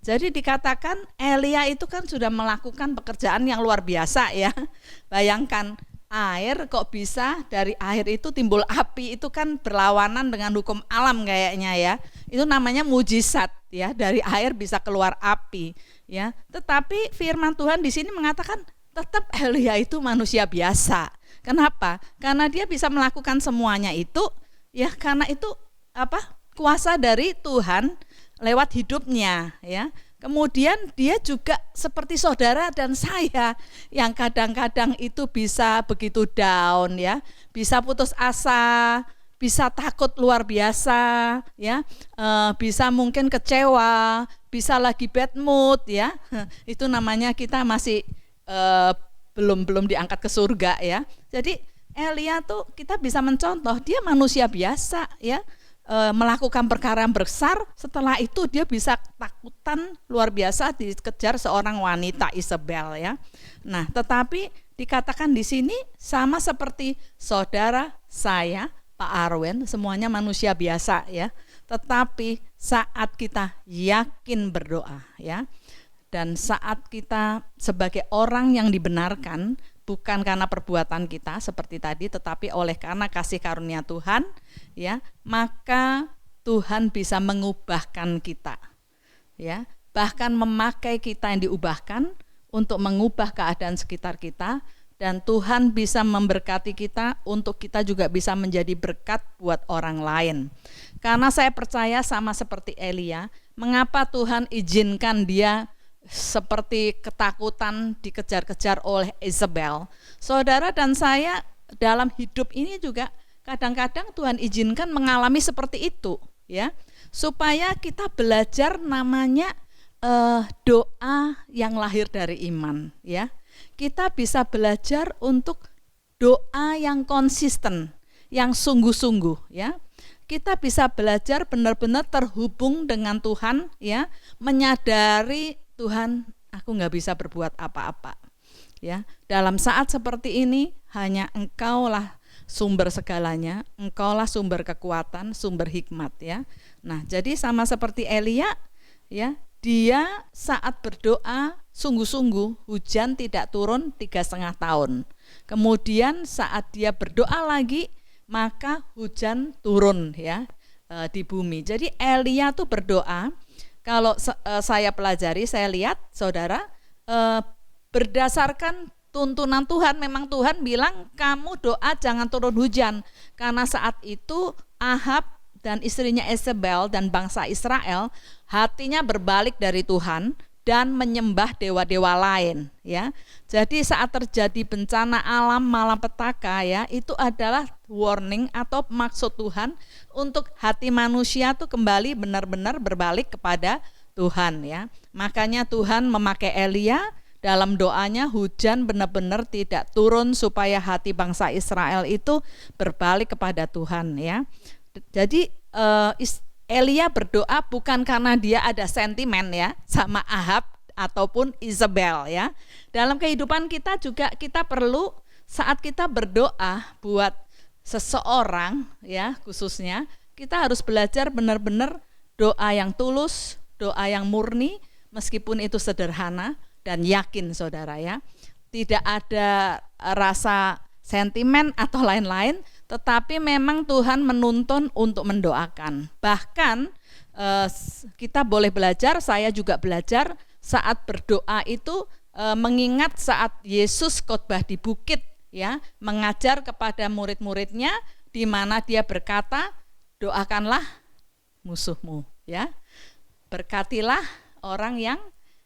Jadi dikatakan Elia itu kan sudah melakukan pekerjaan yang luar biasa ya. Bayangkan air kok bisa dari air itu timbul api, itu kan berlawanan dengan hukum alam kayaknya ya. Itu namanya mujizat ya, dari air bisa keluar api ya. Tetapi firman Tuhan di sini mengatakan tetap Elia itu manusia biasa. Kenapa? Karena dia bisa melakukan semuanya itu ya, karena itu kuasa dari Tuhan lewat hidupnya ya. Kemudian dia juga seperti saudara dan saya yang kadang-kadang itu bisa begitu down ya, bisa putus asa, bisa takut luar biasa ya, bisa mungkin kecewa, bisa lagi bad mood ya. Itu namanya kita masih belum diangkat ke surga ya. Jadi Elia tuh kita bisa mencontoh, dia manusia biasa ya, melakukan perkara yang besar. Setelah itu dia bisa takutan luar biasa dikejar seorang wanita Isabel ya. Nah, tetapi dikatakan di sini sama seperti saudara saya, Pak Arwen, semuanya manusia biasa ya. Tetapi saat kita yakin berdoa ya, dan saat kita sebagai orang yang dibenarkan bukan karena perbuatan kita seperti tadi, tetapi oleh karena kasih karunia Tuhan ya, maka Tuhan bisa mengubahkan kita ya, bahkan memakai kita yang diubahkan untuk mengubah keadaan sekitar kita, dan Tuhan bisa memberkati kita untuk kita juga bisa menjadi berkat buat orang lain. Karena saya percaya sama seperti Elia, mengapa Tuhan izinkan dia seperti ketakutan dikejar-kejar oleh Isabel. Saudara dan saya dalam hidup ini juga kadang-kadang Tuhan izinkan mengalami seperti itu ya, supaya kita belajar namanya doa yang lahir dari iman ya. Kita bisa belajar untuk doa yang konsisten, yang sungguh-sungguh ya. Kita bisa belajar benar-benar terhubung dengan Tuhan ya, menyadari Tuhan, aku nggak bisa berbuat apa-apa ya. Dalam saat seperti ini hanya Engkaulah sumber segalanya, Engkaulah sumber kekuatan, sumber hikmat ya. Nah, jadi sama seperti Elia ya, dia saat berdoa sungguh-sungguh hujan tidak turun 3,5 tahun. Kemudian saat dia berdoa lagi maka hujan turun ya di bumi. Jadi Elia tuh berdoa. Kalau saya pelajari, saya lihat saudara, berdasarkan tuntunan Tuhan, memang Tuhan bilang kamu doa jangan turun hujan. Karena saat itu Ahab dan istrinya Isabel dan bangsa Israel hatinya berbalik dari Tuhan dan menyembah dewa-dewa lain ya. Jadi saat terjadi bencana alam malapetaka ya, itu adalah warning atau maksud Tuhan untuk hati manusia tuh kembali benar-benar berbalik kepada Tuhan ya. Makanya Tuhan memakai Elia dalam doanya, hujan benar-benar tidak turun supaya hati bangsa Israel itu berbalik kepada Tuhan ya. Jadi Elia berdoa bukan karena dia ada sentimen ya sama Ahab ataupun Isabel ya. Dalam kehidupan kita juga kita perlu saat kita berdoa buat seseorang ya, khususnya kita harus belajar benar-benar doa yang tulus, doa yang murni, meskipun itu sederhana dan yakin saudara ya. Tidak ada rasa sentimen atau lain-lain, tetapi memang Tuhan menuntun untuk mendoakan. Bahkan kita boleh belajar, saya juga belajar saat berdoa itu mengingat saat Yesus khotbah di bukit ya, mengajar kepada murid-muridnya, di mana dia berkata, doakanlah musuhmu ya, berkatilah orang yang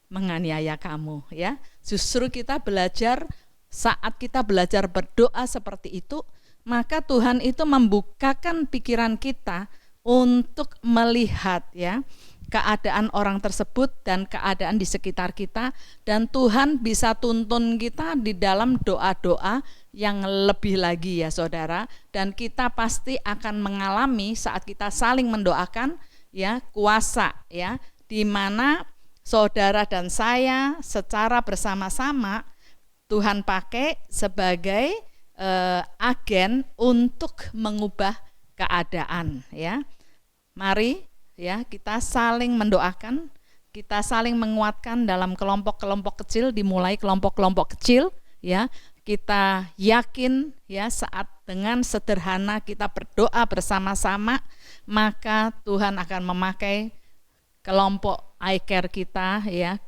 menganiaya kamu, ya. Justru kita belajar, saat kita belajar berdoa seperti itu, maka Tuhan itu membukakan pikiran kita untuk melihat, ya, keadaan orang tersebut dan keadaan di sekitar kita, dan Tuhan bisa tuntun kita di dalam doa-doa yang lebih lagi, ya saudara. Dan kita pasti akan mengalami saat kita saling mendoakan, ya, kuasa, ya, di mana saudara dan saya secara bersama-sama Tuhan pakai sebagai agen untuk mengubah keadaan, ya. Mari, ya, kita saling mendoakan, kita saling menguatkan dalam kelompok-kelompok kecil, dimulai kelompok-kelompok kecil, ya. Kita yakin, ya, saat dengan sederhana kita berdoa bersama-sama, maka Tuhan akan memakai kelompok I-Care kita, ya,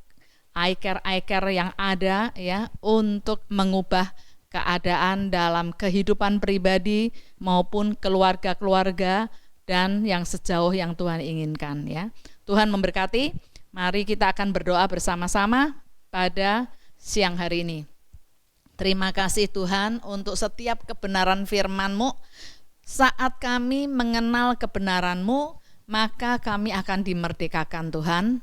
I-Care yang ada, ya, untuk mengubah keadaan dalam kehidupan pribadi maupun keluarga-keluarga dan yang sejauh yang Tuhan inginkan, ya. Tuhan memberkati. Mari kita akan berdoa bersama-sama pada siang hari ini. Terima kasih Tuhan untuk setiap kebenaran firman-Mu. Saat kami mengenal kebenaran-Mu, maka kami akan dimerdekakan Tuhan.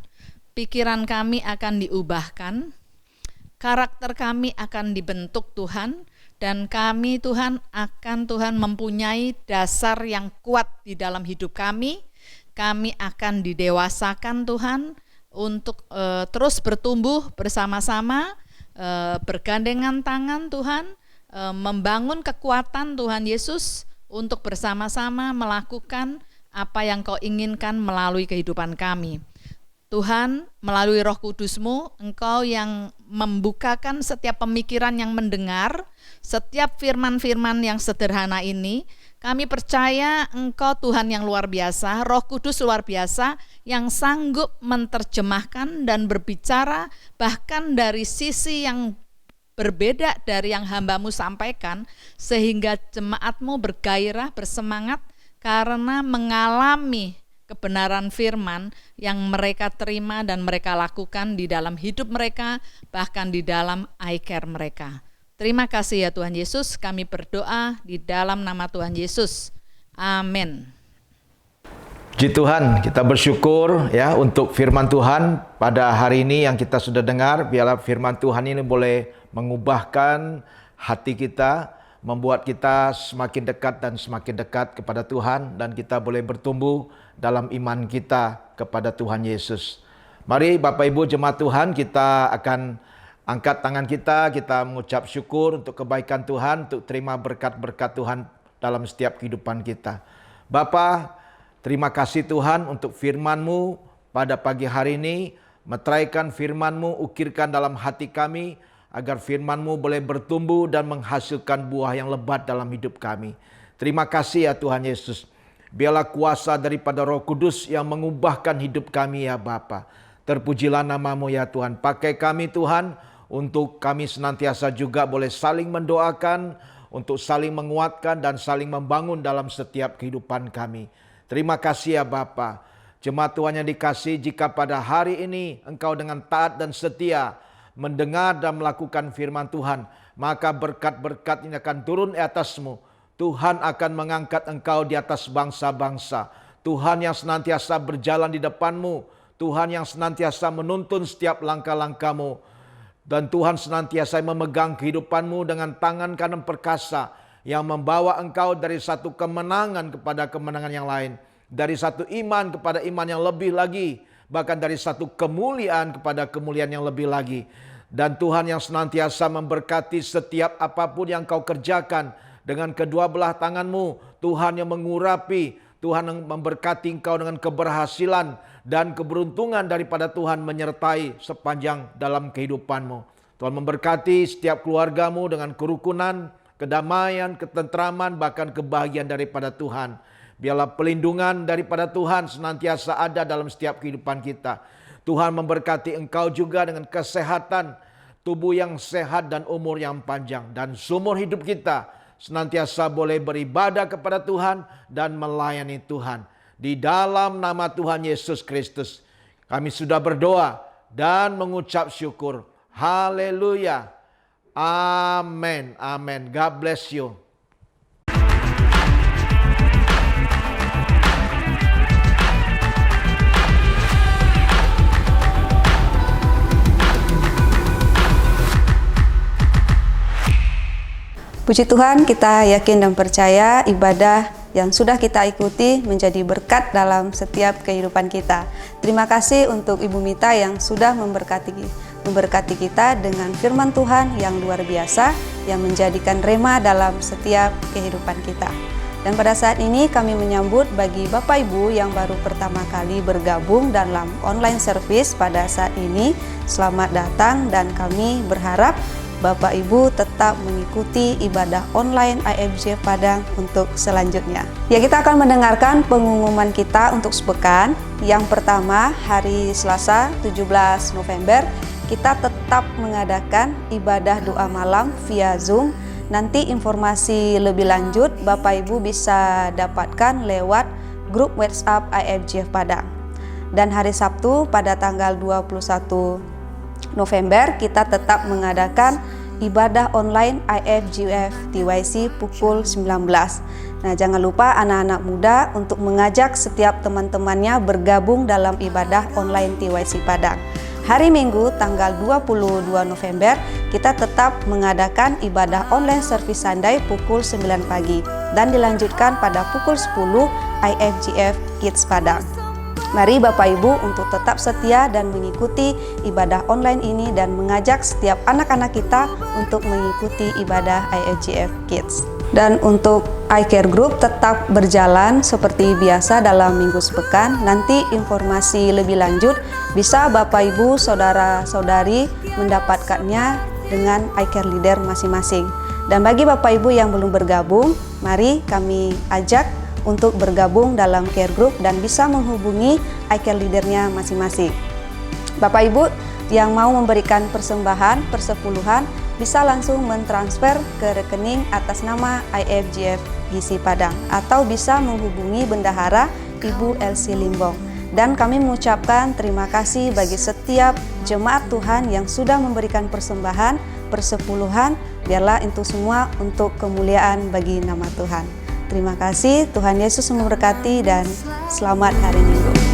Pikiran kami akan diubahkan, karakter kami akan dibentuk Tuhan, dan kami Tuhan mempunyai dasar yang kuat di dalam hidup kami. Kami akan didewasakan Tuhan untuk terus bertumbuh bersama-sama, bergandengan tangan Tuhan, membangun kekuatan Tuhan Yesus untuk bersama-sama melakukan apa yang Kau inginkan melalui kehidupan kami. Tuhan, melalui Roh Kudus-Mu, Engkau yang membukakan setiap pemikiran yang mendengar, setiap firman-firman yang sederhana ini. Kami percaya Engkau Tuhan yang luar biasa, Roh Kudus luar biasa, yang sanggup menerjemahkan dan berbicara bahkan dari sisi yang berbeda dari yang hamba-Mu sampaikan, sehingga jemaat-Mu bergairah, bersemangat karena mengalami kebenaran firman yang mereka terima dan mereka lakukan di dalam hidup mereka, bahkan di dalam I-Care mereka. Terima kasih ya Tuhan Yesus, kami berdoa di dalam nama Tuhan Yesus. Amin. Puji Tuhan, kita bersyukur ya untuk firman Tuhan pada hari ini yang kita sudah dengar. Biarlah firman Tuhan ini boleh mengubahkan hati kita, membuat kita semakin dekat dan semakin dekat kepada Tuhan, dan kita boleh bertumbuh dalam iman kita kepada Tuhan Yesus. Mari Bapak Ibu jemaat Tuhan, kita akan angkat tangan kita mengucap syukur untuk kebaikan Tuhan, untuk terima berkat-berkat Tuhan dalam setiap kehidupan kita. Bapa, terima kasih Tuhan untuk firman-Mu pada pagi hari ini. Meteraikan firman-Mu, ukirkan dalam hati kami, agar firman-Mu boleh bertumbuh dan menghasilkan buah yang lebat dalam hidup kami. Terima kasih ya Tuhan Yesus. Biarlah kuasa daripada Roh Kudus yang mengubahkan hidup kami ya Bapa. Terpujilah nama-Mu ya Tuhan. Pakai kami Tuhan, untuk kami senantiasa juga boleh saling mendoakan, untuk saling menguatkan dan saling membangun dalam setiap kehidupan kami. Terima kasih ya Bapa. Jemaat Tuhan yang dikasihi, jika pada hari ini Engkau dengan taat dan setia mendengar dan melakukan firman Tuhan, maka berkat-berkat ini akan turun di atas-Mu. Tuhan akan mengangkat Engkau di atas bangsa-bangsa. Tuhan yang senantiasa berjalan di depan-Mu. Tuhan yang senantiasa menuntun setiap langkah-langkah-Mu. Dan Tuhan senantiasa memegang kehidupan-Mu dengan tangan kanan perkasa, yang membawa Engkau dari satu kemenangan kepada kemenangan yang lain. Dari satu iman kepada iman yang lebih lagi. Bahkan dari satu kemuliaan kepada kemuliaan yang lebih lagi. Dan Tuhan yang senantiasa memberkati setiap apapun yang Kau kerjakan dengan kedua belah tangan-Mu. Tuhan yang mengurapi, Tuhan yang memberkati Engkau dengan keberhasilan dan keberuntungan daripada Tuhan menyertai sepanjang dalam kehidupan-Mu. Tuhan memberkati setiap keluarga-Mu dengan kerukunan, kedamaian, ketentraman, bahkan kebahagiaan daripada Tuhan. Biarlah pelindungan daripada Tuhan senantiasa ada dalam setiap kehidupan kita. Tuhan memberkati Engkau juga dengan kesehatan, tubuh yang sehat dan umur yang panjang. Dan seumur hidup kita senantiasa boleh beribadah kepada Tuhan dan melayani Tuhan. Di dalam nama Tuhan Yesus Kristus, kami sudah berdoa dan mengucap syukur. Haleluya. Amin. Amin. God bless you. Puji Tuhan, kita yakin dan percaya ibadah yang sudah kita ikuti menjadi berkat dalam setiap kehidupan kita. Terima kasih untuk Ibu Mita yang sudah memberkati kita dengan firman Tuhan yang luar biasa yang menjadikan rema dalam setiap kehidupan kita. Dan pada saat ini kami menyambut bagi Bapak Ibu yang baru pertama kali bergabung dalam online service pada saat ini, selamat datang, dan kami berharap Bapak Ibu tetap mengikuti ibadah online IFJ Padang untuk selanjutnya. Ya, kita akan mendengarkan pengumuman kita untuk sepekan. Yang pertama, hari Selasa 17 November, kita tetap mengadakan ibadah doa malam via Zoom. Nanti informasi lebih lanjut Bapak Ibu bisa dapatkan lewat grup WhatsApp IFJ Padang. Dan hari Sabtu pada tanggal 21 November kita tetap mengadakan ibadah online IFGF TYC pukul 19. Nah, jangan lupa anak-anak muda untuk mengajak setiap teman-temannya bergabung dalam ibadah online TYC Padang. Hari Minggu tanggal 22 November kita tetap mengadakan ibadah online servis Sunday pukul 9 pagi dan dilanjutkan pada pukul 10 IFGF Kids Padang. Mari Bapak Ibu untuk tetap setia dan mengikuti ibadah online ini dan mengajak setiap anak-anak kita untuk mengikuti ibadah IFGF Kids. Dan untuk iCare Group tetap berjalan seperti biasa dalam minggu sepekan. Nanti informasi lebih lanjut bisa Bapak Ibu, saudara-saudari mendapatkannya dengan iCare Leader masing-masing. Dan bagi Bapak Ibu yang belum bergabung, mari kami ajak untuk bergabung dalam care group dan bisa menghubungi iCare Leader-nya masing-masing. Bapak Ibu yang mau memberikan persembahan persepuluhan bisa langsung mentransfer ke rekening atas nama IFGF GC Padang atau bisa menghubungi Bendahara Ibu Elsie Limbong. Dan kami mengucapkan terima kasih bagi setiap jemaat Tuhan yang sudah memberikan persembahan persepuluhan, biarlah itu semua untuk kemuliaan bagi nama Tuhan. Terima kasih, Tuhan Yesus memberkati dan selamat hari Minggu.